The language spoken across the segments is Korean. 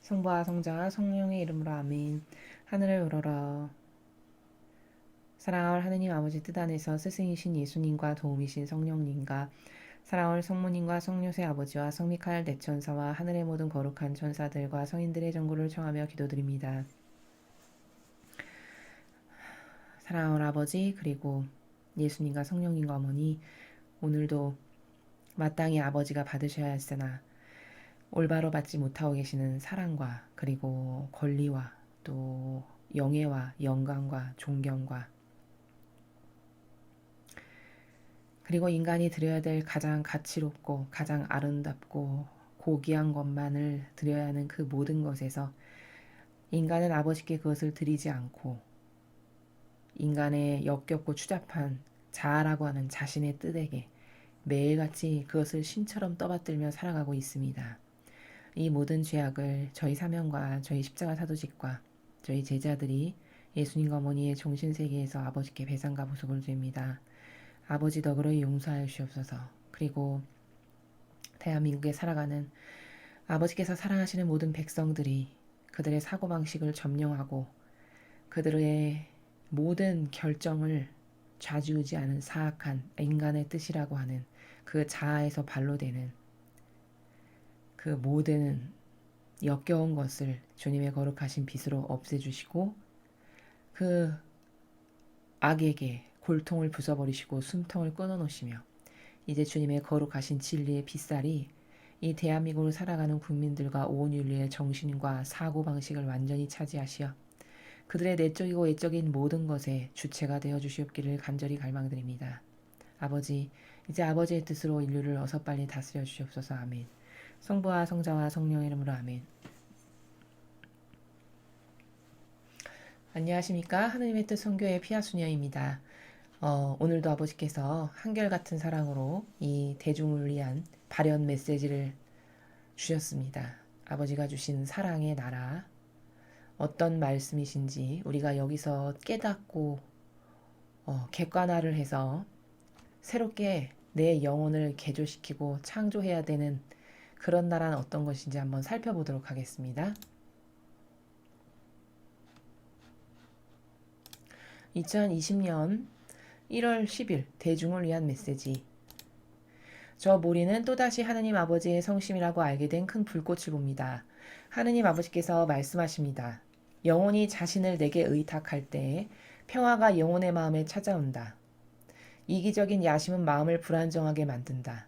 성부와 성자와 성령의 이름으로 아멘. 하늘을 우러러 사랑할 하느님 아버지 뜻 안에서 스승이신 예수님과 도움이신 성령님과 사랑할 성모님과 성료세 아버지와 성미카엘 대천사와 하늘의 모든 거룩한 천사들과 성인들의 전구를 청하며 기도드립니다. 사랑할 아버지 그리고 예수님과 성령님과 어머니, 오늘도 마땅히 아버지가 받으셔야 했으나 올바로 받지 못하고 계시는 사랑과 그리고 권리와 또 영예와 영광과 존경과 그리고 인간이 드려야 될 가장 가치롭고 가장 아름답고 고귀한 것만을 드려야 하는 그 모든 것에서 인간은 아버지께 그것을 드리지 않고 인간의 역겹고 추잡한 자아라고 하는 자신의 뜻에게 매일같이 그것을 신처럼 떠받들며 살아가고 있습니다. 이 모든 죄악을 저희 사명과 저희 십자가 사도직과 저희 제자들이 예수님과 어머니의 종신세계에서 아버지께 배상과 보속을 드립니다. 아버지 너그러이 용서하여 주옵소서. 그리고 대한민국에 살아가는 아버지께서 사랑하시는 모든 백성들이 그들의 사고방식을 점령하고 그들의 모든 결정을 좌지우지하는 사악한 인간의 뜻이라고 하는 그 자아에서 발로되는 그 모든 역겨운 것을 주님의 거룩하신 빛으로 없애주시고 그 악에게 골통을 부숴버리시고 숨통을 끊어놓으시며 이제 주님의 거룩하신 진리의 빛살이 이 대한민국을 살아가는 국민들과 온 인류의 정신과 사고방식을 완전히 차지하시어 그들의 내적이고 외적인 모든 것에 주체가 되어 주시옵기를 간절히 갈망드립니다. 아버지, 이제 아버지의 뜻으로 인류를 어서 빨리 다스려 주시옵소서. 아멘. 성부와 성자와 성령의 이름으로 아멘. 안녕하십니까. 하느님의 뜻 선교의 피아수녀입니다. 오늘도 아버지께서 한결같은 사랑으로 이 대중을 위한 발현 메시지를 주셨습니다. 아버지가 주신 사랑의 나라, 어떤 말씀이신지 우리가 여기서 깨닫고 객관화를 해서 새롭게 내 영혼을 개조시키고 창조해야 되는 그런 나라는 어떤 것인지 한번 살펴보도록 하겠습니다. 2020년 1월 10일 대중을 위한 메시지. 저 모리는 또다시 하느님 아버지의 성심이라고 알게 된 큰 불꽃을 봅니다. 하느님 아버지께서 말씀하십니다. 영혼이 자신을 내게 의탁할 때 평화가 영혼의 마음에 찾아온다. 이기적인 야심은 마음을 불안정하게 만든다.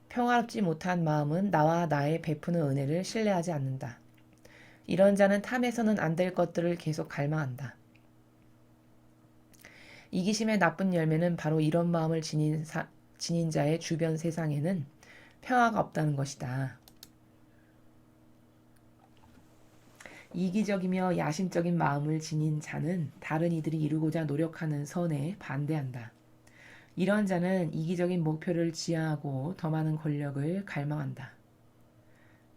평화롭지 못한 마음은 나와 나의 베푸는 은혜를 신뢰하지 않는다. 이런 자는 탐해서는 안 될 것들을 계속 갈망한다. 이기심의 나쁜 열매는 바로 이런 마음을 지닌 자의 주변 세상에는 평화가 없다는 것이다. 이기적이며 야심적인 마음을 지닌 자는 다른 이들이 이루고자 노력하는 선에 반대한다. 이런 자는 이기적인 목표를 지향하고 더 많은 권력을 갈망한다.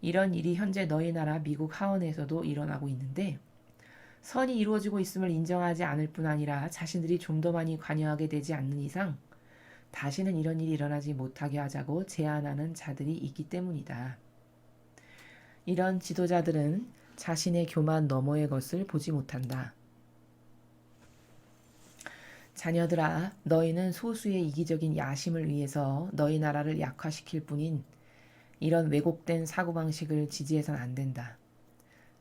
이런 일이 현재 너희 나라 미국 하원에서도 일어나고 있는데 선이 이루어지고 있음을 인정하지 않을 뿐 아니라 자신들이 좀 더 많이 관여하게 되지 않는 이상 다시는 이런 일이 일어나지 못하게 하자고 제안하는 자들이 있기 때문이다. 이런 지도자들은 자신의 교만 너머의 것을 보지 못한다. 자녀들아, 너희는 소수의 이기적인 야심을 위해서 너희 나라를 약화시킬 뿐인 이런 왜곡된 사고방식을 지지해선 안 된다.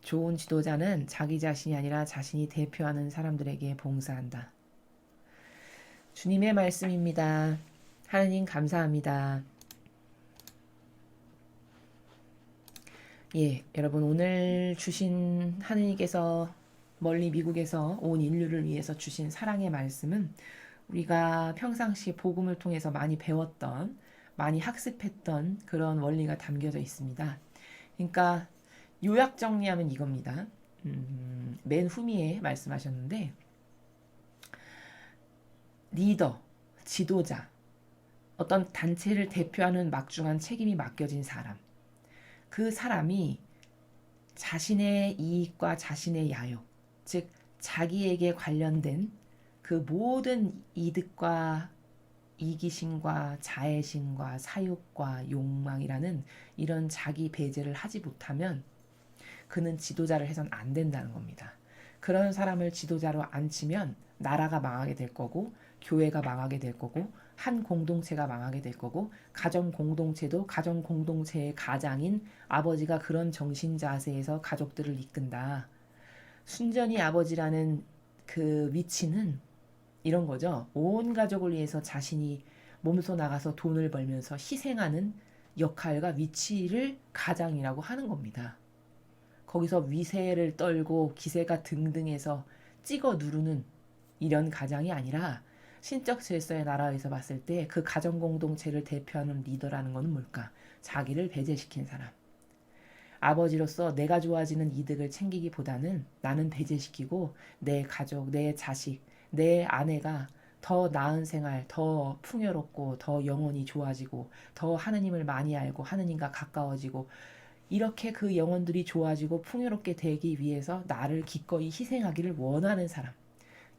좋은 지도자는 자기 자신이 아니라 자신이 대표하는 사람들에게 봉사한다. 주님의 말씀입니다. 하느님 감사합니다. 여러분 오늘 주신 하느님께서 멀리 미국에서 온 인류를 위해서 주신 사랑의 말씀은 우리가 평상시 복음을 통해서 많이 배웠던, 많이 학습했던 그런 원리가 담겨져 있습니다. 그러니까 요약 정리하면 이겁니다. 맨 후미에 말씀하셨는데 리더, 지도자, 어떤 단체를 대표하는 막중한 책임이 맡겨진 사람, 그 사람이 자신의 이익과 자신의 야욕, 즉 자기에게 관련된 그 모든 이득과 이기심과 자애심과 사욕과 욕망이라는 이런 자기 배제를 하지 못하면 그는 지도자를 해선 안 된다는 겁니다. 그런 사람을 지도자로 앉히면 나라가 망하게 될 거고, 교회가 망하게 될 거고, 한 공동체가 망하게 될 거고, 가정 공동체도 가정 공동체의 가장인 아버지가 그런 정신 자세에서 가족들을 이끈다. 순전히 아버지라는 그 위치는 이런 거죠. 온 가족을 위해서 자신이 몸소 나가서 돈을 벌면서 희생하는 역할과 위치를 가장이라고 하는 겁니다. 거기서 위세를 떨고 기세가 등등해서 찍어 누르는 이런 가장이 아니라 신적 질서의 나라에서 봤을 때 그 가정 공동체를 대표하는 리더라는 것은 뭘까? 자기를 배제시킨 사람. 아버지로서 내가 좋아지는 이득을 챙기기보다는 나는 배제시키고 내 가족, 내 자식, 내 아내가 더 나은 생활, 더 풍요롭고 더 영혼이 좋아지고 더 하느님을 많이 알고 하느님과 가까워지고 이렇게 그 영혼들이 좋아지고 풍요롭게 되기 위해서 나를 기꺼이 희생하기를 원하는 사람.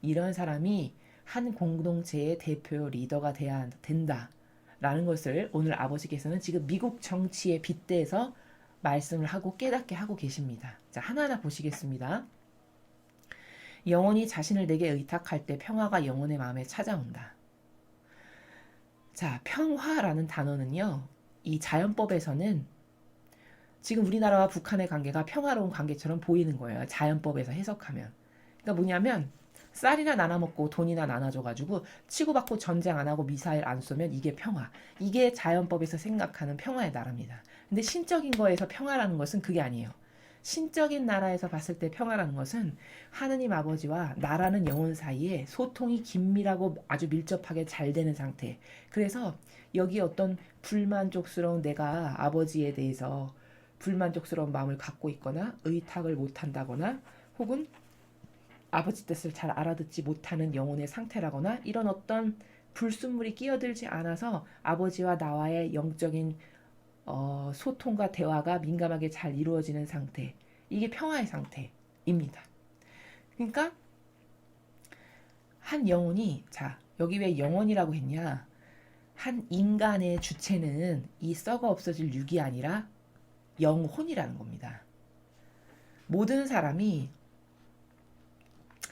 이런 사람이 한 공동체의 대표 리더가 돼야 된다라는 것을 오늘 아버지께서는 지금 미국 정치에 빗대서 말씀을 하고 깨닫게 하고 계십니다. 자, 하나하나 보시겠습니다. 영혼이 자신을 내게 의탁할 때 평화가 영혼의 마음에 찾아온다. 자, 평화라는 단어는요. 이 자연법에서는 지금 우리나라와 북한의 관계가 평화로운 관계처럼 보이는 거예요. 자연법에서 해석하면. 그러니까 뭐냐면 쌀이나 나눠 먹고 돈이나 나눠줘가지고 치고받고 전쟁 안 하고 미사일 안 쏘면 이게 평화. 이게 자연법에서 생각하는 평화의 나라입니다. 근데 신적인 거에서 평화라는 것은 그게 아니에요. 신적인 나라에서 봤을 때 평화라는 것은 하느님 아버지와 나라는 영혼 사이에 소통이 긴밀하고 아주 밀접하게 잘 되는 상태. 그래서 여기 어떤 불만족스러운 내가 아버지에 대해서 불만족스러운 마음을 갖고 있거나 의탁을 못한다거나 혹은 아버지 뜻을 잘 알아듣지 못하는 영혼의 상태라거나 이런 어떤 불순물이 끼어들지 않아서 아버지와 나와의 영적인 소통과 대화가 민감하게 잘 이루어지는 상태. 이게 평화의 상태입니다. 그러니까 한 영혼이 자 여기 왜 영혼이라고 했냐. 한 인간의 주체는 이 썩어 없어질 육이 아니라 영혼이라는 겁니다. 모든 사람이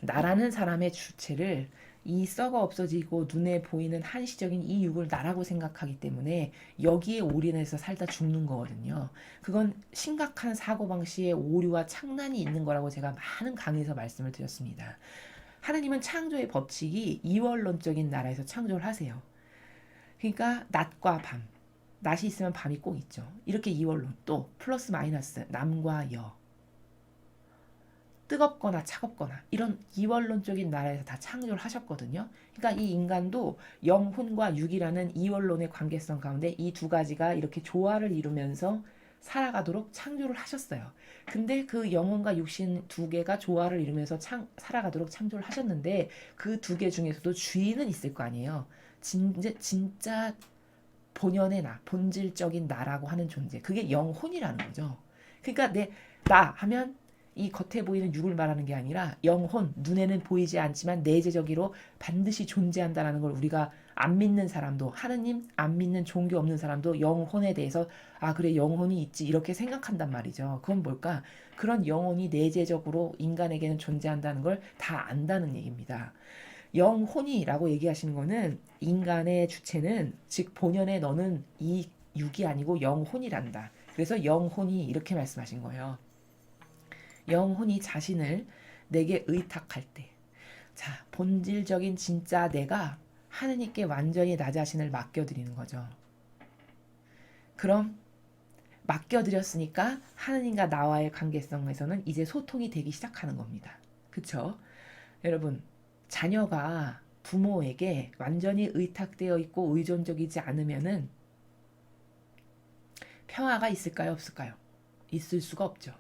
나라는 사람의 주체를 이 썩어 없어지고 눈에 보이는 한시적인 이 육을 나라고 생각하기 때문에 여기에 올인해서 살다 죽는 거거든요. 그건 심각한 사고방식의 오류와 창난이 있는 거라고 제가 많은 강의에서 말씀을 드렸습니다. 하나님은 창조의 법칙이 이원론적인 나라에서 창조를 하세요. 그러니까 낮과 밤, 낮이 있으면 밤이 꼭 있죠. 이렇게 이원론, 또 플러스 마이너스, 남과 여, 뜨겁거나 차갑거나 이런 이원론적인 나라에서 다 창조를 하셨거든요. 그러니까 이 인간도 영혼과 육이라는 이원론의 관계성 가운데 이 두 가지가 이렇게 조화를 이루면서 살아가도록 창조를 하셨어요. 근데 그 영혼과 육신 두 개가 조화를 이루면서 살아가도록 창조를 하셨는데 그 두 개 중에서도 주인은 있을 거 아니에요. 진짜 본연의 나, 본질적인 나라고 하는 존재. 그게 영혼이라는 거죠. 그러니까 나 하면 이 겉에 보이는 육을 말하는 게 아니라 영혼, 눈에는 보이지 않지만 내재적으로 반드시 존재한다는 걸 우리가 안 믿는 사람도 하느님 안 믿는 종교 없는 사람도 영혼에 대해서 아 그래 영혼이 있지 이렇게 생각한단 말이죠. 그건 뭘까? 그런 영혼이 내재적으로 인간에게는 존재한다는 걸 다 안다는 얘기입니다. 영혼이라고 얘기하시는 거는 인간의 주체는 즉 본연의 너는 이 육이 아니고 영혼이란다. 그래서 영혼이 이렇게 말씀하신 거예요. 영혼이 자신을 내게 의탁할 때, 자, 본질적인 진짜 내가 하느님께 완전히 나 자신을 맡겨드리는 거죠. 그럼 맡겨드렸으니까 하느님과 나와의 관계성에서는 이제 소통이 되기 시작하는 겁니다. 그쵸? 여러분, 자녀가 부모에게 완전히 의탁되어 있고 의존적이지 않으면은 평화가 있을까요? 없을까요? 있을 수가 없죠.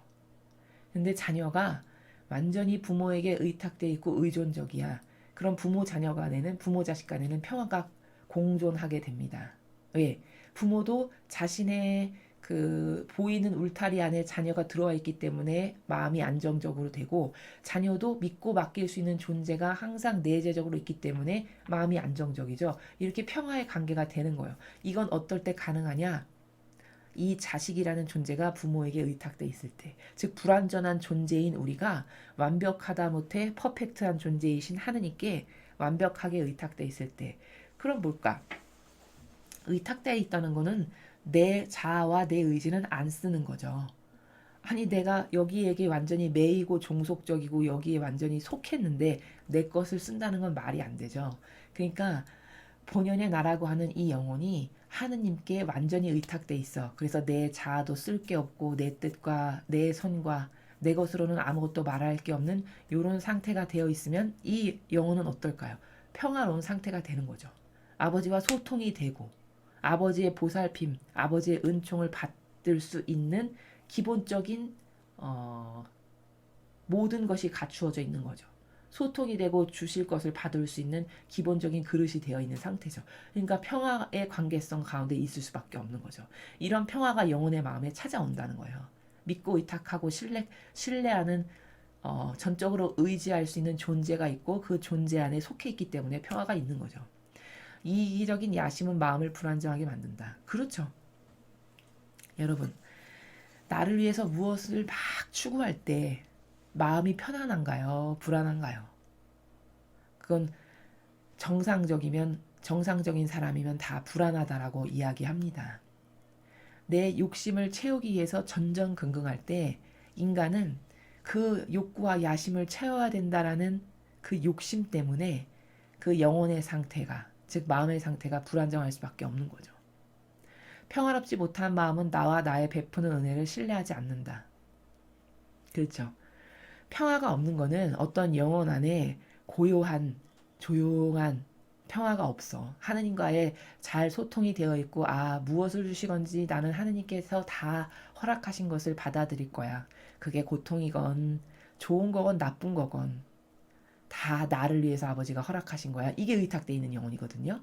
근데 자녀가 완전히 부모에게 의탁되어 있고 의존적이야. 그럼 부모 자녀 간에는 부모 자식 간에는 평화가 공존하게 됩니다. 왜? 부모도 자신의 그 보이는 울타리 안에 자녀가 들어와 있기 때문에 마음이 안정적으로 되고 자녀도 믿고 맡길 수 있는 존재가 항상 내재적으로 있기 때문에 마음이 안정적이죠. 이렇게 평화의 관계가 되는 거예요. 이건 어떨 때 가능하냐? 이 자식이라는 존재가 부모에게 의탁돼 있을 때, 즉 불완전한 존재인 우리가 완벽하다 못해 퍼펙트한 존재이신 하느님께 완벽하게 의탁돼 있을 때, 그럼 뭘까? 의탁돼 있다는 거는 내 자아와 내 의지는 안 쓰는 거죠. 아니 내가 여기에게 완전히 매이고 종속적이고 여기에 완전히 속했는데 내 것을 쓴다는 건 말이 안 되죠. 그러니까 본연의 나라고 하는 이 영혼이 하느님께 완전히 의탁돼 있어. 그래서 내 자아도 쓸 게 없고 내 뜻과 내 선과 내 것으로는 아무것도 말할 게 없는 이런 상태가 되어 있으면 이 영혼은 어떨까요? 평화로운 상태가 되는 거죠. 아버지와 소통이 되고 아버지의 보살핌, 아버지의 은총을 받을 수 있는 기본적인 모든 것이 갖추어져 있는 거죠. 소통이 되고 주실 것을 받을 수 있는 기본적인 그릇이 되어 있는 상태죠. 그러니까 평화의 관계성 가운데 있을 수밖에 없는 거죠. 이런 평화가 영혼의 마음에 찾아온다는 거예요. 믿고 의탁하고 신뢰하는 전적으로 의지할 수 있는 존재가 있고 그 존재 안에 속해 있기 때문에 평화가 있는 거죠. 이기적인 야심은 마음을 불안정하게 만든다. 그렇죠. 여러분, 나를 위해서 무엇을 막 추구할 때 마음이 편안한가요? 불안한가요? 그건 정상적인 사람이면 다 불안하다라고 이야기합니다. 내 욕심을 채우기 위해서 전전긍긍할 때 인간은 그 욕구와 야심을 채워야 된다라는 그 욕심 때문에 그 영혼의 상태가, 즉 마음의 상태가 불안정할 수밖에 없는 거죠. 평화롭지 못한 마음은 나와 나의 베푸는 은혜를 신뢰하지 않는다. 그렇죠. 평화가 없는 거는 어떤 영혼 안에 고요한, 조용한 평화가 없어. 하느님과의 잘 소통이 되어 있고, 무엇을 주시건지 나는 하느님께서 다 허락하신 것을 받아들일 거야. 그게 고통이건, 좋은 거건, 나쁜 거건, 다 나를 위해서 아버지가 허락하신 거야. 이게 의탁되어 있는 영혼이거든요.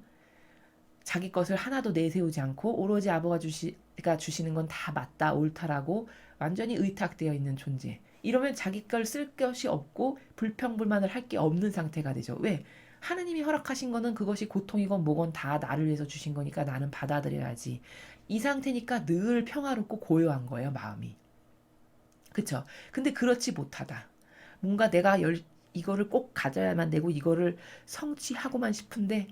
자기 것을 하나도 내세우지 않고 오로지 아버지가 주시는 건 다 맞다, 옳다라고 완전히 의탁되어 있는 존재. 이러면 자기 걸 쓸 것이 없고 불평불만을 할 게 없는 상태가 되죠. 왜? 하느님이 허락하신 거는 그것이 고통이건 뭐건 다 나를 위해서 주신 거니까 나는 받아들여야지. 이 상태니까 늘 평화롭고 고요한 거예요, 마음이. 그쵸? 근데 그렇지 못하다. 뭔가 내가 이거를 꼭 가져야만 되고 이거를 성취하고만 싶은데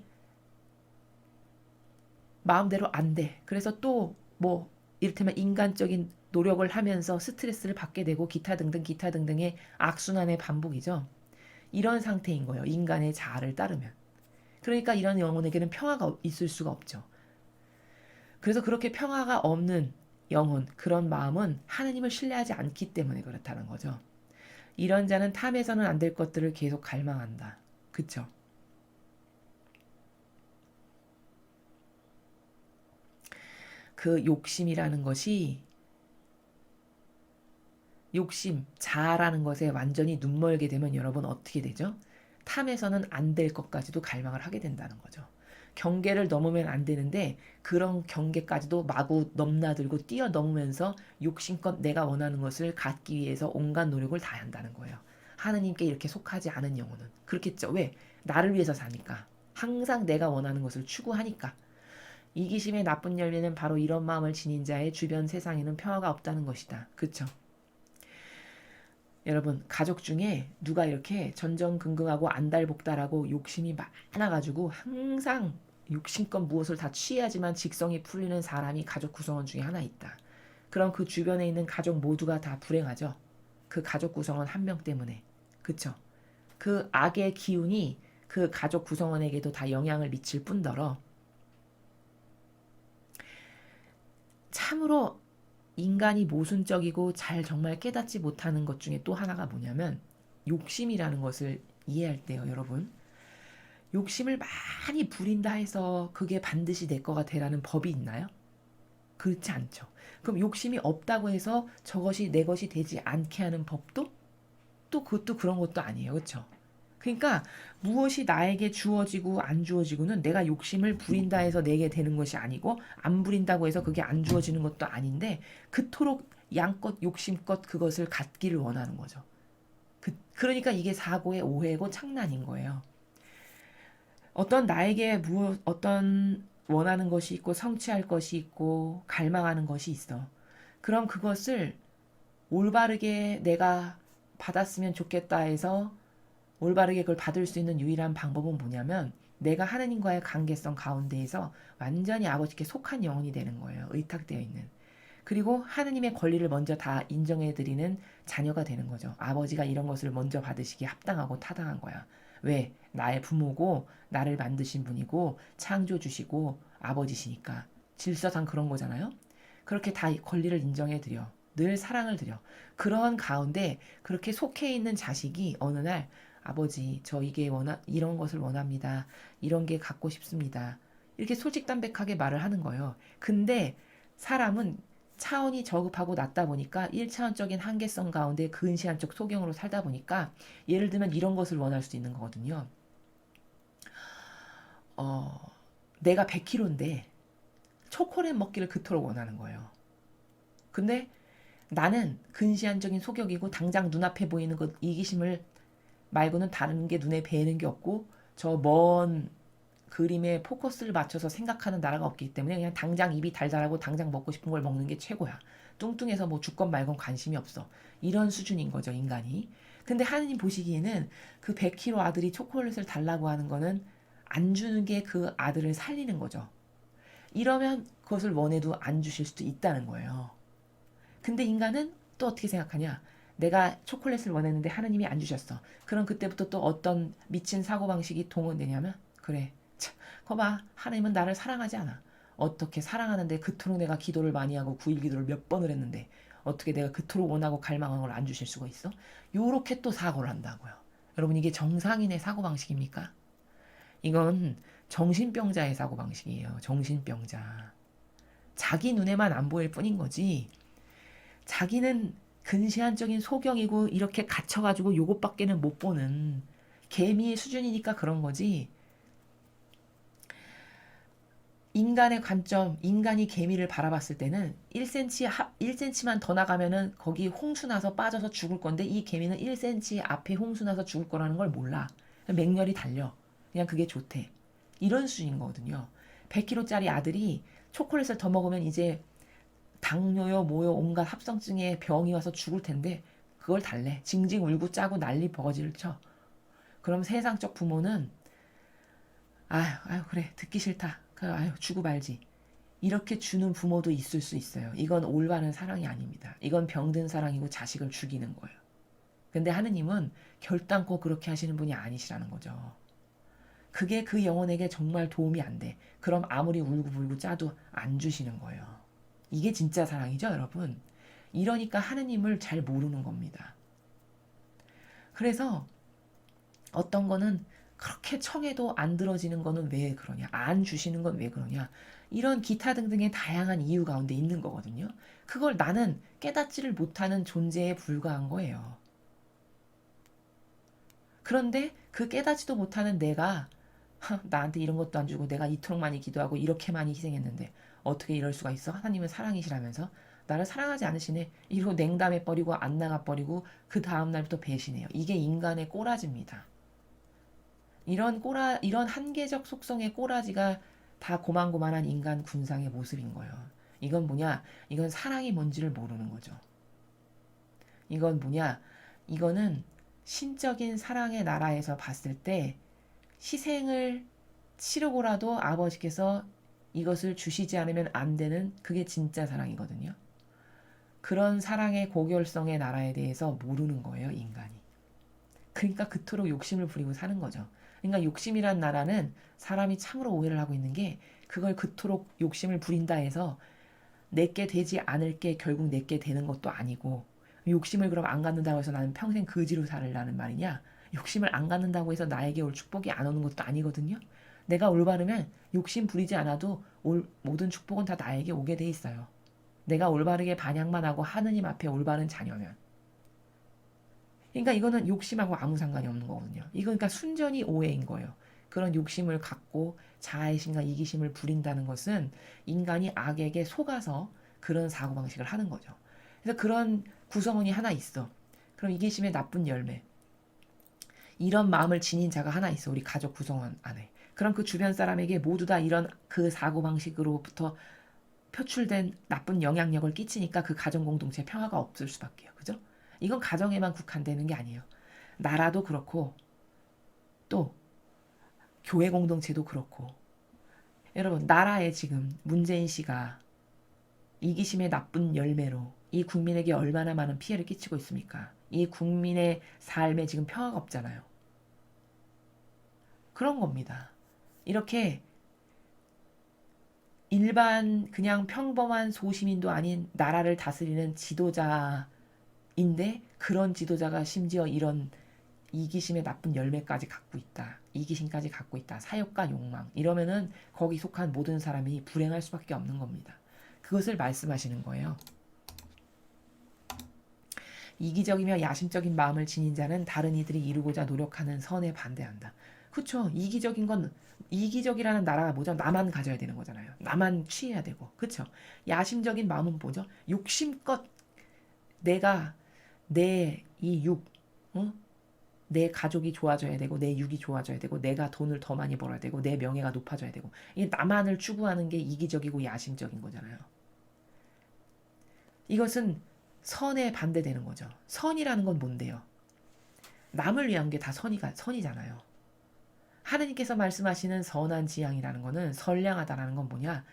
마음대로 안 돼. 그래서 또 뭐 이를테면 인간적인 노력을 하면서 스트레스를 받게 되고 기타 등등의 악순환의 반복이죠. 이런 상태인 거예요. 인간의 자아를 따르면. 그러니까 이런 영혼에게는 평화가 있을 수가 없죠. 그래서 그렇게 평화가 없는 영혼, 그런 마음은 하느님을 신뢰하지 않기 때문에 그렇다는 거죠. 이런 자는 탐해서는 안 될 것들을 계속 갈망한다. 그쵸? 그 욕심이라는 것이 자아라는 것에 완전히 눈멀게 되면 여러분 어떻게 되죠? 탐에서는 안 될 것까지도 갈망을 하게 된다는 거죠. 경계를 넘으면 안 되는데 그런 경계까지도 마구 넘나들고 뛰어넘으면서 욕심껏 내가 원하는 것을 갖기 위해서 온갖 노력을 다해야 한다는 거예요. 하느님께 이렇게 속하지 않은 영혼은. 그렇겠죠. 왜? 나를 위해서 사니까. 항상 내가 원하는 것을 추구하니까. 이기심의 나쁜 열매는 바로 이런 마음을 지닌 자의 주변 세상에는 평화가 없다는 것이다. 그쵸? 여러분, 가족 중에 누가 이렇게 전전긍긍하고 안달복달하고 욕심이 많아가지고 항상 욕심껏 무엇을 다 취해야지만 직성이 풀리는 사람이 가족 구성원 중에 하나 있다. 그럼 그 주변에 있는 가족 모두가 다 불행하죠. 그 가족 구성원 한 명 때문에. 그쵸? 그 악의 기운이 그 가족 구성원에게도 다 영향을 미칠 뿐더러 참으로 인간이 모순적이고 잘 정말 깨닫지 못하는 것 중에 또 하나가 뭐냐면 욕심이라는 것을 이해할 때요, 여러분. 욕심을 많이 부린다 해서 그게 반드시 내 거가 되라는 법이 있나요? 그렇지 않죠. 그럼 욕심이 없다고 해서 저것이 내 것이 되지 않게 하는 법도 또 그것도 그런 것도 아니에요. 그렇죠? 그러니까 무엇이 나에게 주어지고 안 주어지고는 내가 욕심을 부린다 해서 내게 되는 것이 아니고 안 부린다고 해서 그게 안 주어지는 것도 아닌데 그토록 양껏 욕심껏 그것을 갖기를 원하는 거죠. 그러니까 이게 사고의 오해고 창난인 거예요. 어떤 나에게 어떤 원하는 것이 있고 성취할 것이 있고 갈망하는 것이 있어. 그럼 그것을 올바르게 내가 받았으면 좋겠다 해서 올바르게 그걸 받을 수 있는 유일한 방법은 뭐냐면 내가 하느님과의 관계성 가운데에서 완전히 아버지께 속한 영혼이 되는 거예요. 의탁되어 있는. 그리고 하느님의 권리를 먼저 다 인정해드리는 자녀가 되는 거죠. 아버지가 이런 것을 먼저 받으시기에 합당하고 타당한 거야. 왜? 나의 부모고 나를 만드신 분이고 창조주시고 아버지시니까. 질서상 그런 거잖아요. 그렇게 다 권리를 인정해드려. 늘 사랑을 드려. 그런 가운데 그렇게 속해 있는 자식이 어느 날 아버지 저 이게 이런 것을 원합니다. 이런 게 갖고 싶습니다. 이렇게 솔직담백하게 말을 하는 거예요. 근데 사람은 차원이 저급하고 낮다 보니까 1차원적인 한계성 가운데 근시안적 소경으로 살다 보니까 예를 들면 이런 것을 원할 수 있는 거거든요. 내가 100kg인데 초콜릿 먹기를 그토록 원하는 거예요. 근데 나는 근시안적인 소격이고 당장 눈앞에 보이는 것 이기심을 말고는 다른 게 눈에 뵈는 게 없고 저 먼 그림에 포커스를 맞춰서 생각하는 나라가 없기 때문에 그냥 당장 입이 달달하고 당장 먹고 싶은 걸 먹는 게 최고야. 뚱뚱해서 뭐 주건 말건 관심이 없어. 이런 수준인 거죠, 인간이. 근데 하느님 보시기에는 그 100kg 아들이 초콜릿을 달라고 하는 거는 안 주는 게 그 아들을 살리는 거죠. 이러면 그것을 원해도 안 주실 수도 있다는 거예요. 근데 인간은 또 어떻게 생각하냐? 내가 초콜릿을 원했는데 하느님이 안 주셨어. 그럼 그때부터 또 어떤 미친 사고방식이 동원되냐면 그래. 거봐. 하느님은 나를 사랑하지 않아. 어떻게 사랑하는데 그토록 내가 기도를 많이 하고 9일 기도를 몇 번을 했는데 어떻게 내가 그토록 원하고 갈망한 걸 안 주실 수가 있어? 요렇게 또 사고를 한다고요. 여러분 이게 정상인의 사고방식입니까? 이건 정신병자의 사고방식이에요. 정신병자. 자기 눈에만 안 보일 뿐인 거지. 자기는 근시안적인 소경이고 이렇게 갇혀가지고 요것밖에는 못 보는 개미의 수준이니까 그런 거지. 인간의 관점, 인간이 개미를 바라봤을 때는 1cm만 더 나가면은 거기 홍수 나서 빠져서 죽을 건데 이 개미는 1cm 앞에 홍수 나서 죽을 거라는 걸 몰라. 맹렬히 달려. 그냥 그게 좋대. 이런 수준인 거거든요. 100kg짜리 아들이 초콜릿을 더 먹으면 이제 당뇨요, 뭐요, 온갖 합성증에 병이 와서 죽을 텐데 그걸 달래. 징징 울고 짜고 난리 버거지를 쳐. 그럼 세상적 부모는 아유 그래 듣기 싫다. 아유 주고 말지. 이렇게 주는 부모도 있을 수 있어요. 이건 올바른 사랑이 아닙니다. 이건 병든 사랑이고 자식을 죽이는 거예요. 근데 하느님은 결단코 그렇게 하시는 분이 아니시라는 거죠. 그게 그 영혼에게 정말 도움이 안 돼. 그럼 아무리 울고불고 짜도 안 주시는 거예요. 이게 진짜 사랑이죠, 여러분. 이러니까 하느님을 잘 모르는 겁니다. 그래서 어떤 거는 그렇게 청해도 안 들어지는 거는 왜 그러냐? 안 주시는 건 왜 그러냐? 이런 기타 등등의 다양한 이유 가운데 있는 거거든요. 그걸 나는 깨닫지를 못하는 존재에 불과한 거예요. 그런데 그 깨닫지도 못하는 내가 나한테 이런 것도 안 주고 내가 이토록 많이 기도하고 이렇게 많이 희생했는데 어떻게 이럴 수가 있어? 하나님은 사랑이시라면서 나를 사랑하지 않으시네. 이러고 냉담해 버리고 안 나가 버리고 그 다음 날부터 배신해요. 이게 인간의 꼬라지입니다. 이런 한계적 속성의 꼬라지가 다 고만고만한 인간 군상의 모습인 거예요. 이건 뭐냐? 이건 사랑이 뭔지를 모르는 거죠. 이건 뭐냐? 이거는 신적인 사랑의 나라에서 봤을 때 희생을 치르고라도 아버지께서 이것을 주시지 않으면 안 되는 그게 진짜 사랑이거든요. 그런 사랑의 고결성의 나라에 대해서 모르는 거예요, 인간이. 그러니까 그토록 욕심을 부리고 사는 거죠. 그러니까 욕심이란 나라는 사람이 참으로 오해를 하고 있는 게 그걸 그토록 욕심을 부린다 해서 내게 되지 않을 게 결국 내게 되는 것도 아니고 욕심을 그럼 안 갖는다고 해서 나는 평생 그지로 살라는 말이냐? 욕심을 안 갖는다고 해서 나에게 올 축복이 안 오는 것도 아니거든요. 내가 올바르면 욕심 부리지 않아도 모든 축복은 다 나에게 오게 돼 있어요. 내가 올바르게 반향만 하고 하느님 앞에 올바른 자녀면. 그러니까 이거는 욕심하고 아무 상관이 없는 거거든요. 이거 그러니까 순전히 오해인 거예요. 그런 욕심을 갖고 자아의심과 이기심을 부린다는 것은 인간이 악에게 속아서 그런 사고방식을 하는 거죠. 그래서 그런 구성원이 하나 있어. 그럼 이기심의 나쁜 열매. 이런 마음을 지닌 자가 하나 있어. 우리 가족 구성원 안에. 그럼 그 주변 사람에게 모두 다 이런 그 사고방식으로부터 표출된 나쁜 영향력을 끼치니까 그 가정 공동체 평화가 없을 수밖에요. 그죠? 이건 가정에만 국한되는 게 아니에요. 나라도 그렇고 또 교회 공동체도 그렇고. 여러분, 나라에 지금 문재인 씨가 이기심의 나쁜 열매로 이 국민에게 얼마나 많은 피해를 끼치고 있습니까? 이 국민의 삶에 지금 평화가 없잖아요. 그런 겁니다. 이렇게 일반 그냥 평범한 소시민도 아닌 나라를 다스리는 지도자인데 그런 지도자가 심지어 이런 이기심의 나쁜 열매까지 갖고 있다. 이기심까지 갖고 있다. 사욕과 욕망. 이러면은 거기 속한 모든 사람이 불행할 수밖에 없는 겁니다. 그것을 말씀하시는 거예요. 이기적이며 야심적인 마음을 지닌 자는 다른 이들이 이루고자 노력하는 선에 반대한다. 그쵸? 이기적이라는 나라가 뭐죠? 나만 가져야 되는 거잖아요. 나만 취해야 되고. 그쵸? 야심적인 마음은 뭐죠? 욕심껏 내가 내 이 육, 어? 내 가족이 좋아져야 되고 내 육이 좋아져야 되고 내가 돈을 더 많이 벌어야 되고 내 명예가 높아져야 되고 이 나만을 추구하는 게 이기적이고 야심적인 거잖아요. 이것은 선에 반대되는 거죠. 선이라는 건 뭔데요? 남을 위한 게 다 선이잖아요. 하느님께서 말씀하시는 선한 지향이라는 거는 선량하다라는 건 뭐냐?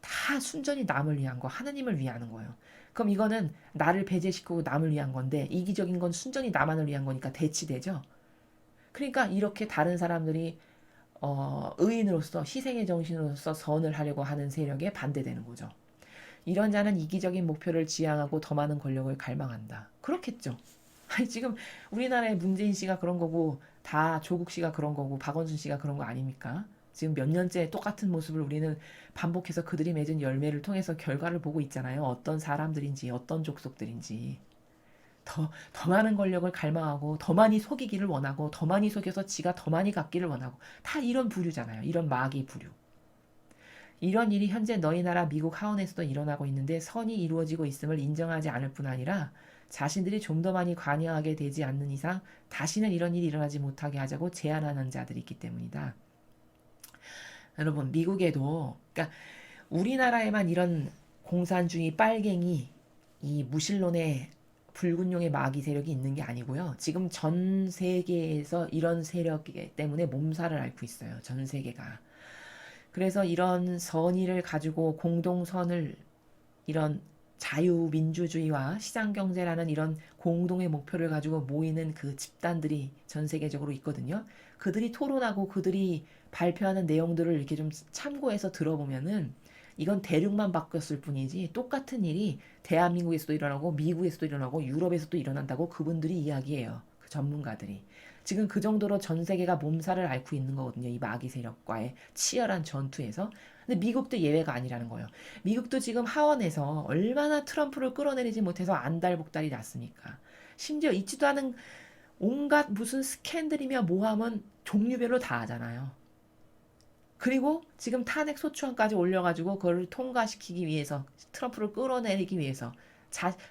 다 순전히 남을 위한 거, 하느님을 위하는 거예요. 그럼 이거는 나를 배제시키고 남을 위한 건데 이기적인 건 순전히 나만을 위한 거니까 대치되죠. 그러니까 이렇게 다른 사람들이 의인으로서 희생의 정신으로서 선을 하려고 하는 세력에 반대되는 거죠. 이런 자는 이기적인 목표를 지향하고 더 많은 권력을 갈망한다. 그렇겠죠. 아니 지금 우리나라의 문재인 씨가 그런 거고 다 조국 씨가 그런 거고 박원순 씨가 그런 거 아닙니까? 지금 몇 년째 똑같은 모습을 우리는 반복해서 그들이 맺은 열매를 통해서 결과를 보고 있잖아요. 어떤 사람들인지 어떤 족속들인지. 더 많은 권력을 갈망하고 더 많이 속이기를 원하고 더 많이 속여서 지가 더 많이 갖기를 원하고 다 이런 부류잖아요. 이런 마귀 부류. 이런 일이 현재 너희 나라 미국 하원에서도 일어나고 있는데 선이 이루어지고 있음을 인정하지 않을 뿐 아니라 자신들이 좀 더 많이 관여하게 되지 않는 이상 다시는 이런 일이 일어나지 못하게 하자고 제안하는 자들이 있기 때문이다. 여러분 미국에도 그러니까 우리나라에만 이런 공산주의 빨갱이 이 무신론의 붉은용의 마귀 세력이 있는 게 아니고요. 지금 전 세계에서 이런 세력 때문에 몸살을 앓고 있어요. 전 세계가. 그래서 이런 선의를 가지고 공동선을 이런 자유민주주의와 시장경제라는 이런 공동의 목표를 가지고 모이는 그 집단들이 전 세계적으로 있거든요. 그들이 토론하고 그들이 발표하는 내용들을 이렇게 좀 참고해서 들어보면은 이건 대륙만 바뀌었을 뿐이지 똑같은 일이 대한민국에서도 일어나고 미국에서도 일어나고 유럽에서도 일어난다고 그분들이 이야기해요. 그 전문가들이. 지금 그 정도로 전 세계가 몸살을 앓고 있는 거거든요. 이 마귀 세력과의 치열한 전투에서. 근데 미국도 예외가 아니라는 거예요. 미국도 지금 하원에서 얼마나 트럼프를 끌어내리지 못해서 안달복달이 났습니까? 심지어 있지도 않은 온갖 무슨 스캔들이며 모함은 종류별로 다 하잖아요. 그리고 지금 탄핵 소추안까지 올려가지고 그걸 통과시키기 위해서 트럼프를 끌어내리기 위해서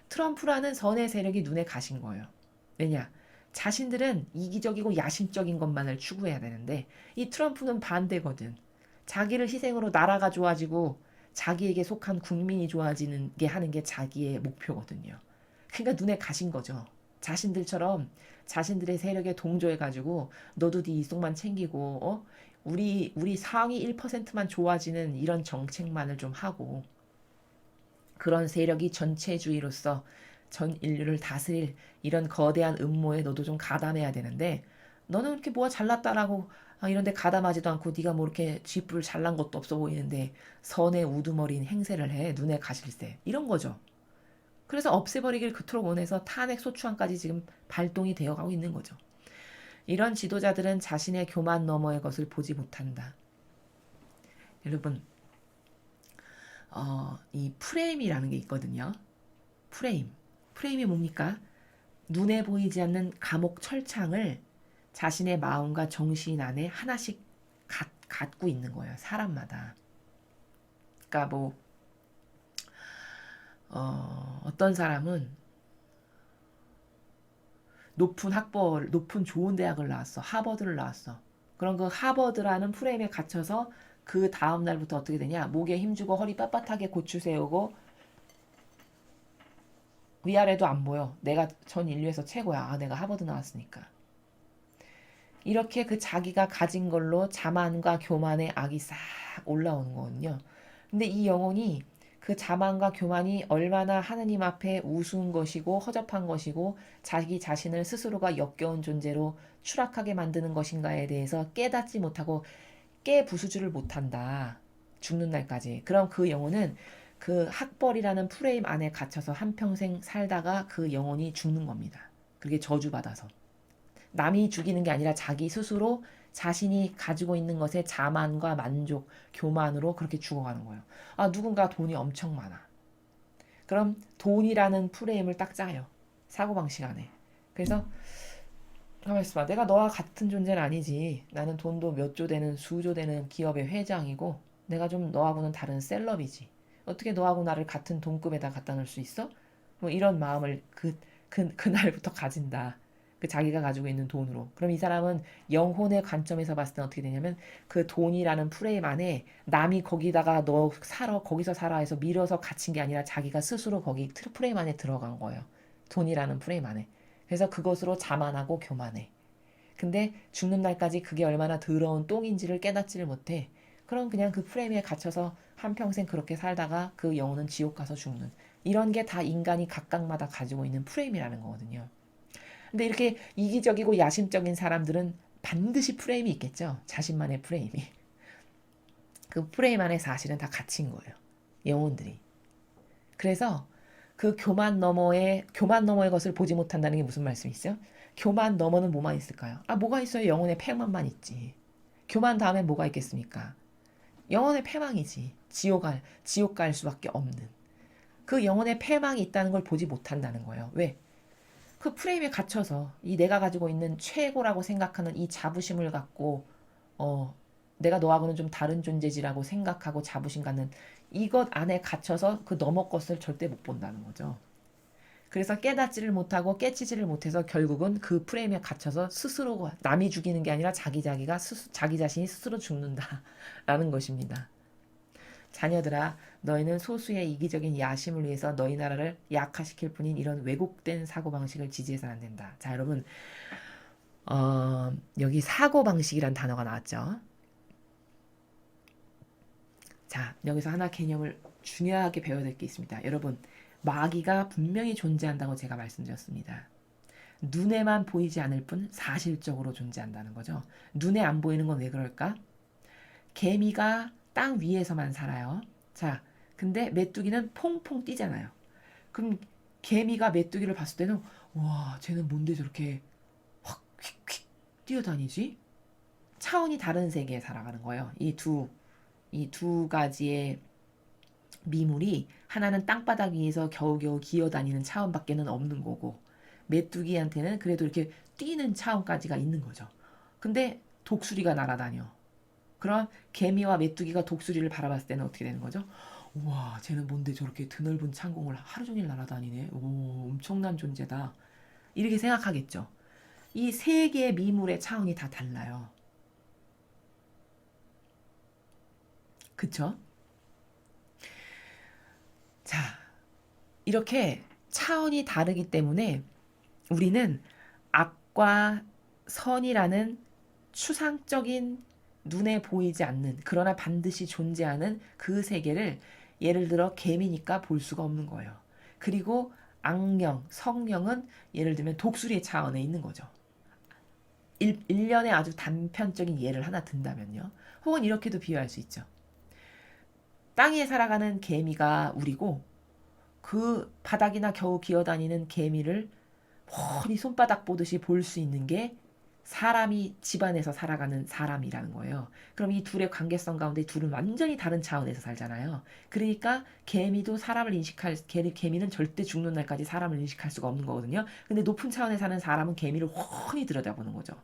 트럼프라는 선의 세력이 눈에 가신 거예요. 왜냐? 자신들은 이기적이고 야심적인 것만을 추구해야 되는데 이 트럼프는 반대거든. 자기를 희생으로 나라가 좋아지고 자기에게 속한 국민이 좋아지는 게 하는 게 자기의 목표거든요. 그러니까 눈에 가신 거죠. 자신들처럼 자신들의 세력에 동조해가지고 너도 네 이속만 챙기고 우리 상위 1%만 좋아지는 이런 정책만을 좀 하고 그런 세력이 전체주의로서 전 인류를 다스릴 이런 거대한 음모에 너도 좀 가담해야 되는데 너는 이렇게 뭐가 잘났다라고 이런데 가담하지도 않고 네가 뭐 이렇게 쥐뿔 잘난 것도 없어 보이는데 선의 우두머리인 행세를 해 눈에 가실세 이런 거죠. 그래서 없애버리길 그토록 원해서 탄핵 소추안까지 지금 발동이 되어가고 있는 거죠. 이런 지도자들은 자신의 교만 너머의 것을 보지 못한다. 여러분 이 프레임이라는 게 있거든요. 프레임이 뭡니까? 눈에 보이지 않는 감옥 철창을 자신의 마음과 정신 안에 하나씩 갖고 있는 거예요. 사람마다. 그러니까 뭐 어떤 사람은 높은 좋은 대학을 나왔어. 하버드를 나왔어. 그럼 그 하버드라는 프레임에 갇혀서 그 다음 날부터 어떻게 되냐? 목에 힘주고 허리 빳빳하게 고추 세우고 위아래도 안 보여. 내가 전 인류에서 최고야. 아, 내가 하버드 나왔으니까. 이렇게 그 자기가 가진 걸로 자만과 교만의 악이 싹 올라오는 거거든요. 근데 이 영혼이 그 자만과 교만이 얼마나 하느님 앞에 우스운 것이고 허접한 것이고 자기 자신을 스스로가 역겨운 존재로 추락하게 만드는 것인가에 대해서 깨닫지 못하고 깨부수지를 못한다. 죽는 날까지. 그럼 그 영혼은 그 학벌이라는 프레임 안에 갇혀서 한평생 살다가 그 영혼이 죽는 겁니다. 그게 저주받아서. 남이 죽이는 게 아니라 자기 스스로 자신이 가지고 있는 것에 자만과 만족, 교만으로 그렇게 죽어가는 거예요. 아, 누군가 돈이 엄청 많아. 그럼 돈이라는 프레임을 딱 짜요. 사고방식 안에. 그래서 가만 있어봐. 내가 너와 같은 존재는 아니지. 나는 돈도 몇 조 되는 수조 되는 기업의 회장이고 내가 좀 너하고는 다른 셀럽이지. 어떻게 너하고 나를 같은 동급에다 갖다 놓을 수 있어? 뭐 이런 마음을 그날부터 가진다. 그 자기가 가지고 있는 돈으로. 그럼 이 사람은 영혼의 관점에서 봤을 때 어떻게 되냐면 그 돈이라는 프레임 안에 남이 거기다가 너 살아, 거기서 살아 해서 밀어서 갇힌 게 아니라 자기가 스스로 거기 프레임 안에 들어간 거예요. 돈이라는 프레임 안에. 그래서 그것으로 자만하고 교만해. 근데 죽는 날까지 그게 얼마나 더러운 똥인지를 깨닫지를 못해. 그럼 그냥 그 프레임에 갇혀서 한평생 그렇게 살다가 그 영혼은 지옥 가서 죽는. 이런 게 다 인간이 각각마다 가지고 있는 프레임이라는 거거든요. 근데 이렇게 이기적이고 야심적인 사람들은 반드시 프레임이 있겠죠. 자신만의 프레임이. 그 프레임 안에 사실은 다 갇힌 거예요. 영혼들이. 그래서 그 교만 너머의 것을 보지 못한다는 게 무슨 말씀이죠? 교만 너머는 뭐만 있을까요? 아, 뭐가 있어요? 영혼의 패망만 있지. 교만 다음에 뭐가 있겠습니까? 영혼의 패망이지. 지옥 갈 수밖에 없는. 그 영혼의 패망이 있다는 걸 보지 못한다는 거예요. 왜? 그 프레임에 갇혀서 이 내가 가지고 있는 최고라고 생각하는 이 자부심을 갖고 어 내가 너하고는 좀 다른 존재지라고 생각하고 자부심 갖는 이것 안에 갇혀서 그 너머 것을 절대 못 본다는 거죠. 그래서 깨닫지를 못하고 깨치지를 못해서 결국은 그 프레임에 갇혀서 스스로 남이 죽이는 게 아니라 자기 자신이 스스로 죽는다라는 것입니다. 자녀들아, 너희는 소수의 이기적인 야심을 위해서 너희 나라를 약화시킬 뿐인 이런 왜곡된 사고방식을 지지해서는 안 된다. 자, 여러분, 여기 사고방식이란 단어가 나왔죠. 자, 여기서 하나 개념을 중요하게 배워야 될 게 있습니다. 여러분, 마귀가 분명히 존재한다고 제가 말씀드렸습니다. 눈에만 보이지 않을 뿐 사실적으로 존재한다는 거죠. 눈에 안 보이는 건 왜 그럴까? 개미가 땅 위에서만 살아요. 자, 근데 메뚜기는 퐁퐁 뛰잖아요. 그럼 개미가 메뚜기를 봤을 때는 와, 쟤는 뭔데 저렇게 확 휙휙 뛰어다니지? 차원이 다른 세계에 살아가는 거예요. 이 두 가지의 미물이 하나는 땅바닥 위에서 겨우겨우 기어다니는 차원밖에는 없는 거고 메뚜기한테는 그래도 이렇게 뛰는 차원까지가 있는 거죠. 근데 독수리가 날아다녀. 그럼 개미와 메뚜기가 독수리를 바라봤을 때는 어떻게 되는 거죠? 우와, 쟤는 뭔데 저렇게 드넓은 창공을 하루 종일 날아다니네. 오, 엄청난 존재다. 이렇게 생각하겠죠. 이 세 개의 미물의 차원이 다 달라요. 그쵸? 자, 이렇게 차원이 다르기 때문에 우리는 악과 선이라는 추상적인 눈에 보이지 않는 그러나 반드시 존재하는 그 세계를 예를 들어 개미니까 볼 수가 없는 거예요. 그리고 악령, 성령은 예를 들면 독수리의 차원에 있는 거죠. 일련의 아주 단편적인 예를 하나 든다면요. 혹은 이렇게도 비유할 수 있죠. 땅 위에 살아가는 개미가 우리고 그 바닥이나 겨우 기어다니는 개미를 훤히 손바닥 보듯이 볼 수 있는 게 사람이 집안에서 살아가는 사람이라는 거예요. 그럼 이 둘의 관계성 가운데 둘은 완전히 다른 차원에서 살잖아요. 그러니까 개미는 절대 죽는 날까지 사람을 인식할 수가 없는 거거든요. 근데 높은 차원에 사는 사람은 개미를 훤히 들여다보는 거죠.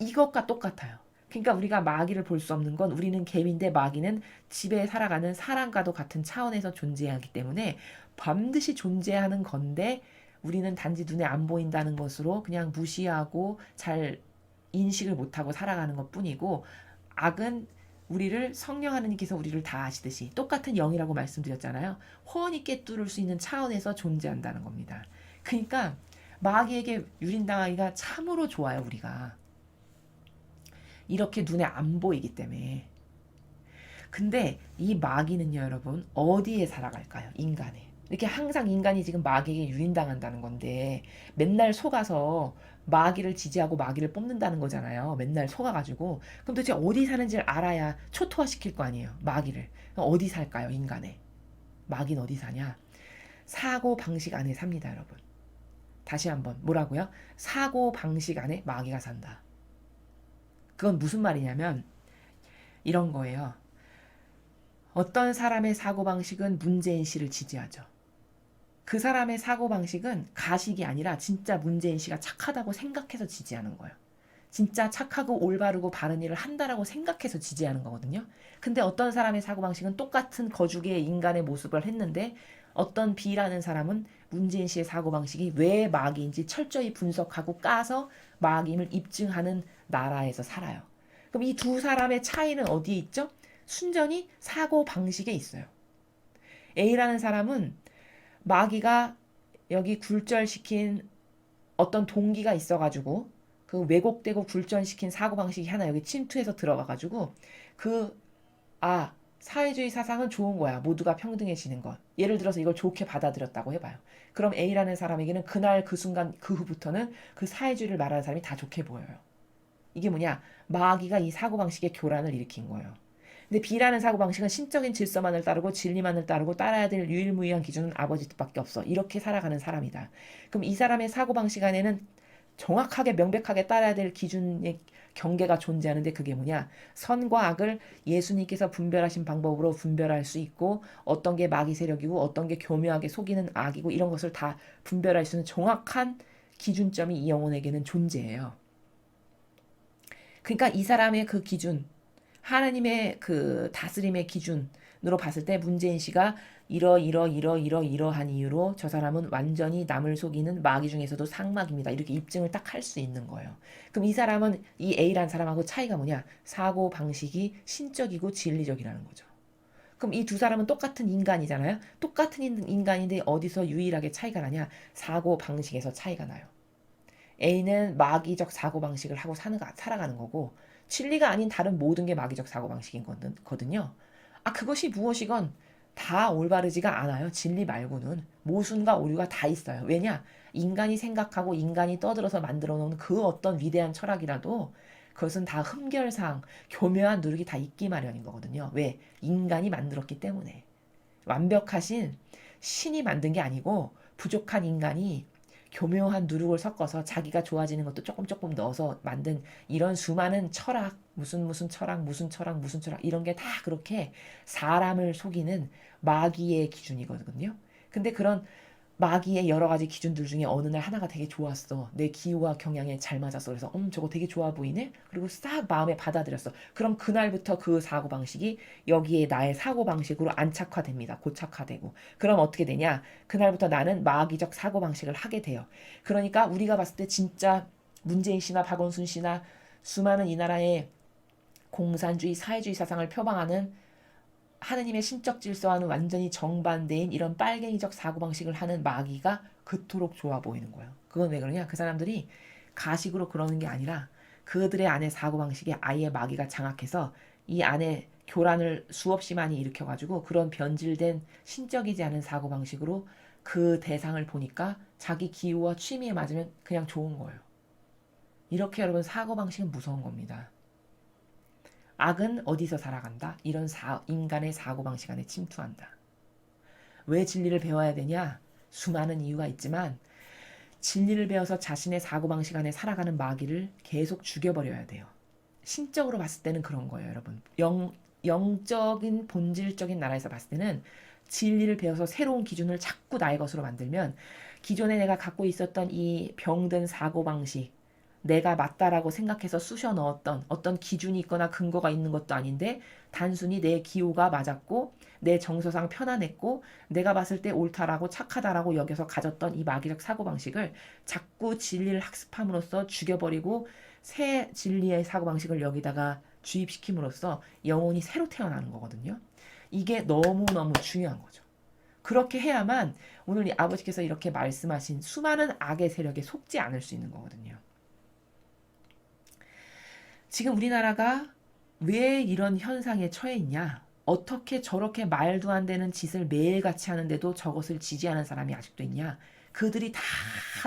이것과 똑같아요. 그러니까 우리가 마귀를 볼 수 없는 건 우리는 개미인데 마귀는 집에 살아가는 사람과도 같은 차원에서 존재하기 때문에 반드시 존재하는 건데 우리는 단지 눈에 안 보인다는 것으로 그냥 무시하고 잘 인식을 못하고 살아가는 것 뿐이고, 악은 우리를 성령 하느님께서 우리를 다 아시듯이 똑같은 영이라고 말씀드렸잖아요. 호언이 꿰뚫을 수 있는 차원에서 존재한다는 겁니다. 그러니까 마귀에게 유린당하기가 참으로 좋아요. 우리가 이렇게 눈에 안 보이기 때문에. 근데 이 마귀는요, 여러분, 어디에 살아갈까요? 인간에. 이렇게 항상 인간이 지금 마귀에게 유린당한다는 건데 맨날 속아서 마귀를 지지하고 마귀를 뽑는다는 거잖아요. 맨날 속아가지고. 그럼 도대체 어디 사는지를 알아야 초토화시킬 거 아니에요. 마귀를. 그럼 어디 살까요? 인간에. 마귀는 어디 사냐? 사고 방식 안에 삽니다, 여러분. 다시 한번 뭐라고요? 사고 방식 안에 마귀가 산다. 그건 무슨 말이냐면 이런 거예요. 어떤 사람의 사고방식은 문재인 씨를 지지하죠. 그 사람의 사고방식은 가식이 아니라 진짜 문재인 씨가 착하다고 생각해서 지지하는 거예요. 진짜 착하고 올바르고 바른 일을 한다라고 생각해서 지지하는 거거든요. 근데 어떤 사람의 사고방식은 똑같은 거죽의 인간의 모습을 했는데 어떤 B라는 사람은 문재인 씨의 사고방식이 왜 마귀인지 철저히 분석하고 까서 마귀임을 입증하는 나라에서 살아요. 그럼 이 두 사람의 차이는 어디에 있죠? 순전히 사고방식에 있어요. A라는 사람은 마귀가 여기 굴절시킨 어떤 동기가 있어가지고 그 왜곡되고 굴절시킨 사고방식이 하나 여기 침투해서 들어가가지고 사회주의 사상은 좋은 거야. 모두가 평등해지는 것. 예를 들어서 이걸 좋게 받아들였다고 해봐요. 그럼 A라는 사람에게는 그날 그 순간 그 후부터는 그 사회주의를 말하는 사람이 다 좋게 보여요. 이게 뭐냐? 마귀가 이 사고방식의 교란을 일으킨 거예요. 근데 B라는 사고방식은 신적인 질서만을 따르고 진리만을 따르고 따라야 될 유일무이한 기준은 아버지 뜻밖에 없어. 이렇게 살아가는 사람이다. 그럼 이 사람의 사고방식 안에는 정확하게 명백하게 따라야 될 기준의 경계가 존재하는데 그게 뭐냐? 선과 악을 예수님께서 분별하신 방법으로 분별할 수 있고 어떤 게 마귀 세력이고 어떤 게 교묘하게 속이는 악이고 이런 것을 다 분별할 수 있는 정확한 기준점이 이 영혼에게는 존재해요. 그러니까 이 사람의 그 기준, 하나님의 그 다스림의 기준으로 봤을 때 문재인 씨가 이러한 이유로 저 사람은 완전히 남을 속이는 마귀 중에서도 상막입니다. 이렇게 입증을 딱 할 수 있는 거예요. 그럼 이 사람은 이 A라는 사람하고 차이가 뭐냐? 사고 방식이 신적이고 진리적이라는 거죠. 그럼 이 두 사람은 똑같은 인간이잖아요. 똑같은 인간인데 어디서 유일하게 차이가 나냐? 사고 방식에서 차이가 나요. A는 마귀적 사고방식을 하고 살아가는 거고 진리가 아닌 다른 모든 게 마귀적 사고방식인 거거든요. 그것이 무엇이건 다 올바르지가 않아요. 진리 말고는 모순과 오류가 다 있어요. 왜냐? 인간이 생각하고 인간이 떠들어서 만들어 놓은 그 어떤 위대한 철학이라도 그것은 다 흠결상 교묘한 누룩이 다 있기 마련인 거거든요. 왜? 인간이 만들었기 때문에. 완벽하신 신이 만든 게 아니고 부족한 인간이 교묘한 누룩을 섞어서 자기가 좋아지는 것도 조금 넣어서 만든 이런 수많은 철학, 무슨 철학 이런 게 다 그렇게 사람을 속이는 마귀의 기준이거든요. 근데 그런 마귀의 여러 가지 기준들 중에 어느 날 하나가 되게 좋았어. 내 기호와 경향에 잘 맞았어. 그래서 저거 되게 좋아 보이네? 그리고 싹 마음에 받아들였어. 그럼 그날부터 그 사고방식이 여기에 나의 사고방식으로 안착화됩니다. 고착화되고. 그럼 어떻게 되냐? 그날부터 나는 마귀적 사고방식을 하게 돼요. 그러니까 우리가 봤을 때 진짜 문재인 씨나 박원순 씨나 수많은 이 나라의 공산주의, 사회주의 사상을 표방하는 하느님의 신적 질서와는 완전히 정반대인 이런 빨갱이적 사고방식을 하는 마귀가 그토록 좋아 보이는 거예요. 그건 왜 그러냐? 그 사람들이 가식으로 그러는 게 아니라 그들의 안에 사고방식에 아예 마귀가 장악해서 이 안에 교란을 수없이 많이 일으켜가지고 그런 변질된 신적이지 않은 사고방식으로 그 대상을 보니까 자기 기호와 취미에 맞으면 그냥 좋은 거예요. 이렇게 여러분 사고방식은 무서운 겁니다. 악은 어디서 살아간다? 이런 인간의 사고방식 안에 침투한다. 왜 진리를 배워야 되냐? 수많은 이유가 있지만 진리를 배워서 자신의 사고방식 안에 살아가는 마귀를 계속 죽여버려야 돼요. 신적으로 봤을 때는 그런 거예요, 여러분. 영적인 본질적인 나라에서 봤을 때는 진리를 배워서 새로운 기준을 자꾸 나의 것으로 만들면 기존에 내가 갖고 있었던 이 병든 사고방식, 내가 맞다라고 생각해서 쑤셔 넣었던 어떤 기준이 있거나 근거가 있는 것도 아닌데 단순히 내 기호가 맞았고 내 정서상 편안했고 내가 봤을 때 옳다라고 착하다라고 여겨서 가졌던 이 마귀적 사고방식을 자꾸 진리를 학습함으로써 죽여버리고 새 진리의 사고방식을 여기다가 주입시킴으로써 영혼이 새로 태어나는 거거든요. 이게 너무너무 중요한 거죠. 그렇게 해야만 오늘 이 아버지께서 이렇게 말씀하신 수많은 악의 세력에 속지 않을 수 있는 거거든요. 지금 우리나라가 왜 이런 현상에 처해 있냐? 어떻게 저렇게 말도 안 되는 짓을 매일같이 하는데도 저것을 지지하는 사람이 아직도 있냐? 그들이 다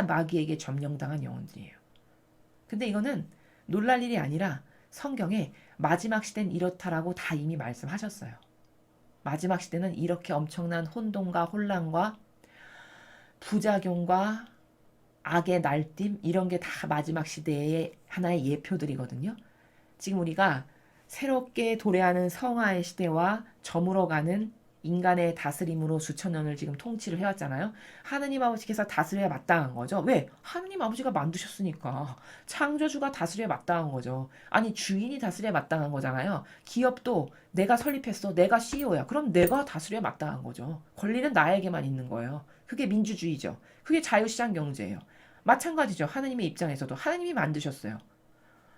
마귀에게 점령당한 영혼들이에요. 근데 이거는 놀랄 일이 아니라 성경에 마지막 시대는 이렇다라고 다 이미 말씀하셨어요. 마지막 시대는 이렇게 엄청난 혼돈과 혼란과 부작용과 악의 날딤 이런 게 다 마지막 시대의 하나의 예표들이거든요. 지금 우리가 새롭게 도래하는 성화의 시대와 저물어가는 인간의 다스림으로 수천 년을 지금 통치를 해왔잖아요. 하느님 아버지께서 다스려야 마땅한 거죠. 왜? 하느님 아버지가 만드셨으니까. 창조주가 다스려야 마땅한 거죠. 아니 주인이 다스려야 마땅한 거잖아요. 기업도 내가 설립했어. 내가 CEO야. 그럼 내가 다스려야 마땅한 거죠. 권리는 나에게만 있는 거예요. 그게 민주주의죠. 그게 자유시장 경제예요. 마찬가지죠. 하느님의 입장에서도 하느님이 만드셨어요.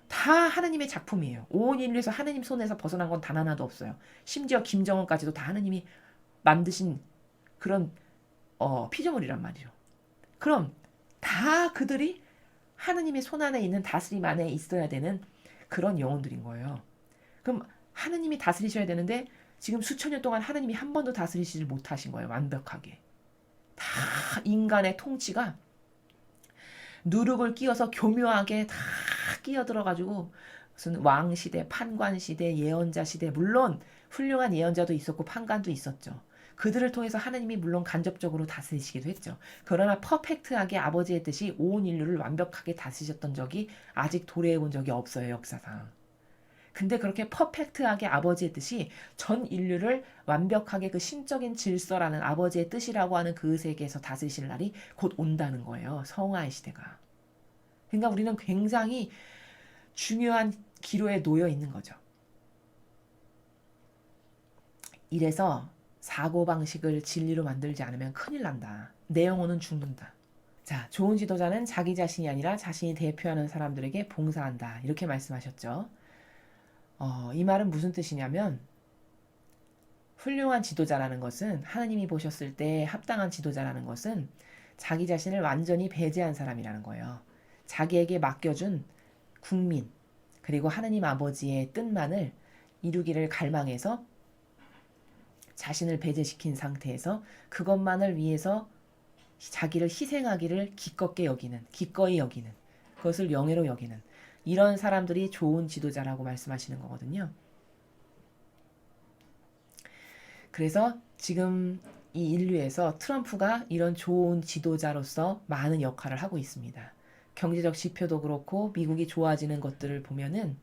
다 하느님의 작품이에요. 온 인류에서 하느님 손에서 벗어난 건 단 하나도 없어요. 심지어 김정은까지도 다 하느님이 만드신 그런 피조물이란 말이죠. 그럼 다 그들이 하느님의 손 안에 있는 다스림 안에 있어야 되는 그런 영혼들인 거예요. 그럼 하느님이 다스리셔야 되는데 지금 수천 년 동안 하느님이 한 번도 다스리시지 못하신 거예요. 완벽하게. 다 인간의 통치가 누룩을 끼워서 교묘하게 다 끼어들어가지고 무슨 왕시대, 판관시대, 예언자시대 물론 훌륭한 예언자도 있었고 판관도 있었죠. 그들을 통해서 하느님이 물론 간접적으로 다스리시기도 했죠. 그러나 퍼펙트하게 아버지의 뜻이 온 인류를 완벽하게 다스리셨던 적이 아직 도래해 본 적이 없어요. 역사상. 근데 그렇게 퍼펙트하게 아버지의 뜻이 전 인류를 완벽하게 그 신적인 질서라는 아버지의 뜻이라고 하는 그 세계에서 다스리실 날이 곧 온다는 거예요. 성화의 시대가. 그러니까 우리는 굉장히 중요한 기로에 놓여 있는 거죠. 이래서 사고방식을 진리로 만들지 않으면 큰일 난다. 내 영혼은 죽는다. 자, 좋은 지도자는 자기 자신이 아니라 자신이 대표하는 사람들에게 봉사한다. 이렇게 말씀하셨죠. 이 말은 무슨 뜻이냐면 훌륭한 지도자라는 것은 하나님이 보셨을 때 합당한 지도자라는 것은 자기 자신을 완전히 배제한 사람이라는 거예요. 자기에게 맡겨준 국민 그리고 하느님 아버지의 뜻만을 이루기를 갈망해서 자신을 배제시킨 상태에서 그것만을 위해서 자기를 희생하기를 기꺼이 여기는 그것을 영예로 여기는 이런 사람들이 좋은 지도자라고 말씀하시는 거거든요. 그래서 지금 이 인류에서 트럼프가 이런 좋은 지도자로서 많은 역할을 하고 있습니다. 경제적 지표도 그렇고 미국이 좋아지는 것들을 보면은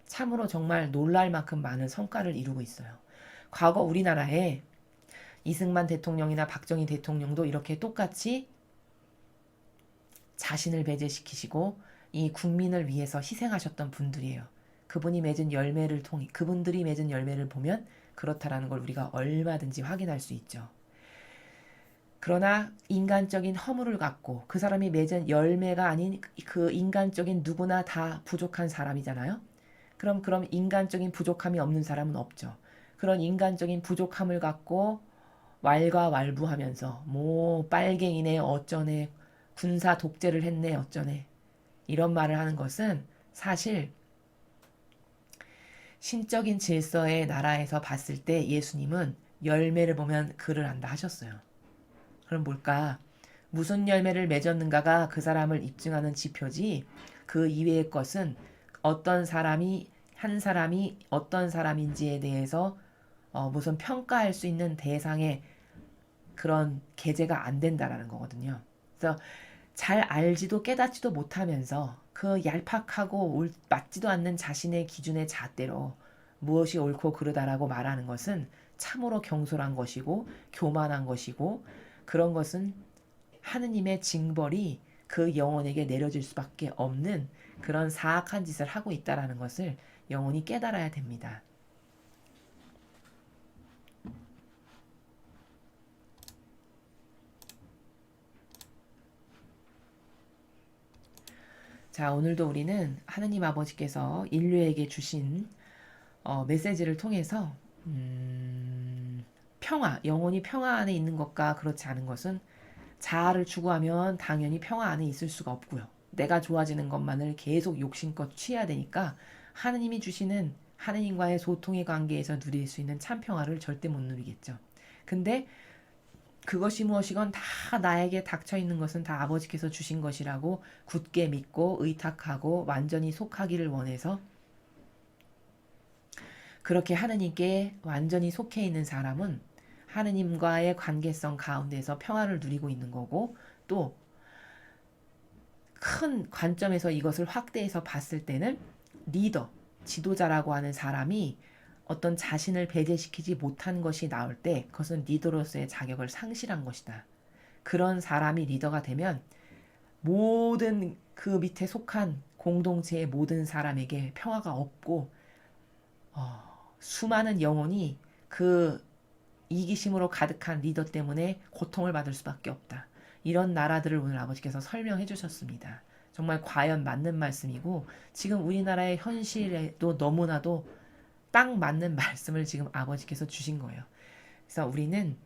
참으로 정말 놀랄 만큼 많은 성과를 이루고 있어요. 과거 우리나라에 이승만 대통령이나 박정희 대통령도 이렇게 똑같이 자신을 배제시키시고 이 국민을 위해서 희생하셨던 분들이에요. 그분들이 맺은 열매를 보면 그렇다라는 걸 우리가 얼마든지 확인할 수 있죠. 그러나 인간적인 허물을 갖고 그 사람이 맺은 열매가 아닌 그 인간적인 누구나 다 부족한 사람이잖아요. 그럼 인간적인 부족함이 없는 사람은 없죠. 그런 인간적인 부족함을 갖고 왈가왈부하면서 뭐 빨갱이네 어쩌네 군사 독재를 했네 어쩌네 이런 말을 하는 것은 사실 신적인 질서의 나라에서 봤을 때 예수님은 열매를 보면 그를 안다 하셨어요. 그럼 뭘까? 무슨 열매를 맺었는가가 그 사람을 입증하는 지표지 그 이외의 것은 한 사람이 어떤 사람인지에 대해서 무슨 평가할 수 있는 대상의 그런 계제가 안 된다라는 거거든요. 그래서 잘 알지도 깨닫지도 못하면서 그 얄팍하고 맞지도 않는 자신의 기준의 잣대로 무엇이 옳고 그르다라고 말하는 것은 참으로 경솔한 것이고 교만한 것이고 그런 것은 하느님의 징벌이 그 영혼에게 내려질 수밖에 없는 그런 사악한 짓을 하고 있다라는 것을 영혼이 깨달아야 됩니다. 자, 오늘도 우리는 하느님 아버지께서 인류에게 주신 메시지를 통해서 평화, 영혼이 평화 안에 있는 것과 그렇지 않은 것은 자아를 추구하면 당연히 평화 안에 있을 수가 없고요. 내가 좋아지는 것만을 계속 욕심껏 취해야 되니까 하느님이 주시는 하느님과의 소통의 관계에서 누릴 수 있는 참 평화를 절대 못 누리겠죠. 근데 그것이 무엇이건 다 나에게 닥쳐 있는 것은 다 아버지께서 주신 것이라고 굳게 믿고 의탁하고 완전히 속하기를 원해서 그렇게 하느님께 완전히 속해 있는 사람은 하느님과의 관계성 가운데서 평화를 누리고 있는 거고, 또 큰 관점에서 이것을 확대해서 봤을 때는 리더, 지도자라고 하는 사람이 어떤 자신을 배제시키지 못한 것이 나올 때 그것은 리더로서의 자격을 상실한 것이다. 그런 사람이 리더가 되면 모든 그 밑에 속한 공동체의 모든 사람에게 평화가 없고 수많은 영혼이 그 이기심으로 가득한 리더 때문에 고통을 받을 수밖에 없다. 이런 나라들을 오늘 아버지께서 설명해 주셨습니다. 정말 과연 맞는 말씀이고 지금 우리나라의 현실에도 너무나도 딱 맞는 말씀을 지금 아버지께서 주신 거예요. 그래서 우리는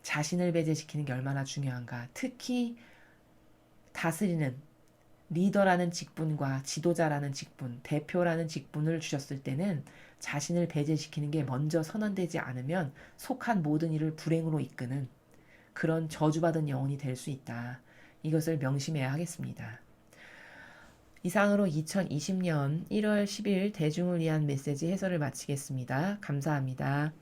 자신을 배제시키는 게 얼마나 중요한가. 특히 다스리는 리더라는 직분과 지도자라는 직분, 대표라는 직분을 주셨을 때는 자신을 배제시키는 게 먼저 선언되지 않으면 속한 모든 일을 불행으로 이끄는 그런 저주받은 영혼이 될 수 있다. 이것을 명심해야 하겠습니다. 이상으로 2020년 1월 10일 대중을 위한 메시지 해설을 마치겠습니다. 감사합니다.